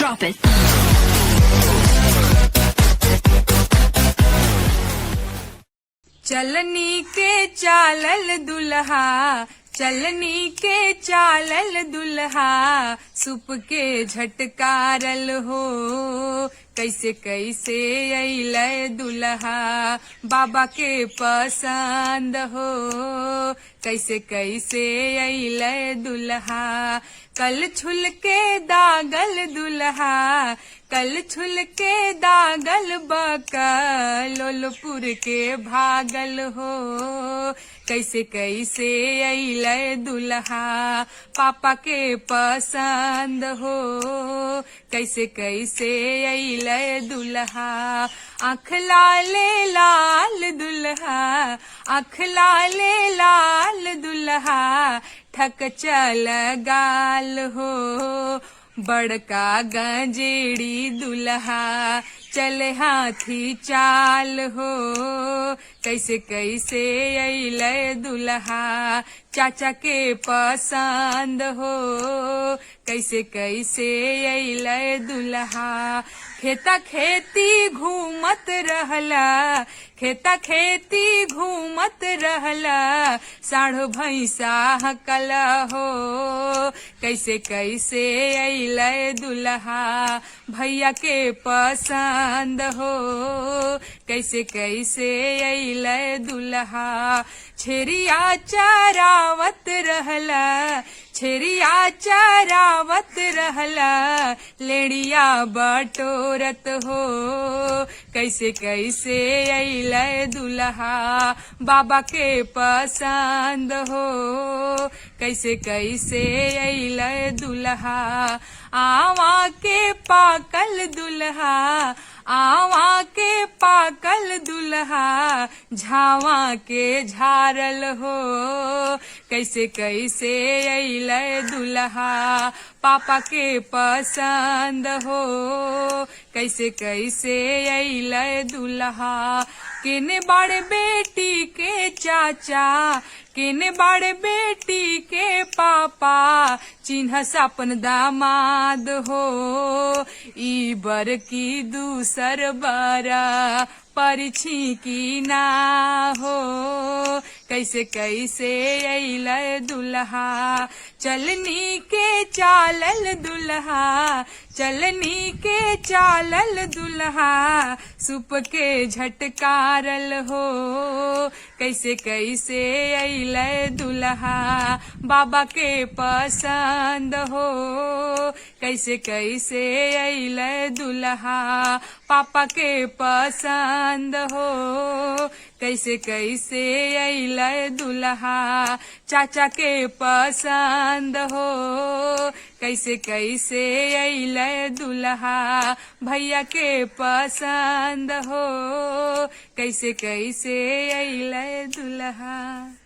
Drop it. चलनी के चालल दुल्हा, चलनी के चालल दुल्हा, सुप के झटकारल हो। कैसे कैसे अइलै दुल्हा, बाबा के पसंद हो। कैसे कैसे अइलै दुल्हा, कल छुल के दागल दुल्हा, कल छुल के दागल बकलोलपुर के भागल हो। कैसे कैसे अइलै दुल्हा, पापा के पसंद हो। कैसे कैसे अइलै दुल्हा, आँख लाले लाल दुल्हा, आँख लाले लाल दुल्हा, ठक चल गाल हो। बड़का गंजेड़ी दुल्हा, चले हाथी चाल हो। कैसे कैसे अइलै दुल्हा, चाचा के पसंद हो। कैसे कैसे अइलै दुल्हा, खेता खेती घूमत रहला, खेता खेती घूमत रहला, साढ़ो भैंसा हकल हो। कैसे कैसे अइलै दुल्हा, भैया के पसंद हो। कैसे कैसे अइलै दुल्हा, छेरिया चरावत रहला, छेरिया चरावत रहला, लेड़िया बटोरत हो। कैसे कैसे अइलै दुल्हा, बाबा के पसंद हो। कैसे कैसे अइलै दुल्हा, आवा के पाकल दुल्हा, आवा के पाकल दुल्हा, झावा के झारल हो। कैसे कैसे अइलै दुल्हा, पापा के पसंद हो। कैसे कैसे अइलै दुल्हा, किने बड़ बेटी के चाचा, किने बड़ बेटी के पापा, चिन्हस अपन दामाद हो। ई बर की दूसर बरा, परिछी की ना हो। कैसे कैसे अइलै दुल्हा, चलनी के चालल दुल्हा, चलनी के चालल दुल्हा, सुप के झटकारल हो। कैसे कैसे अइलै दुल्हा, बाबा के पसंद हो। कैसे कैसे अइलै दुल्हा, पापा के पसंद हो। कैसे कैसे अइलै दुल्हा, चाचा के पसंद हो। कैसे कैसे अइलै दुल्हा, भैया के पसंद हो। कैसे कैसे अइलै दुल्हा।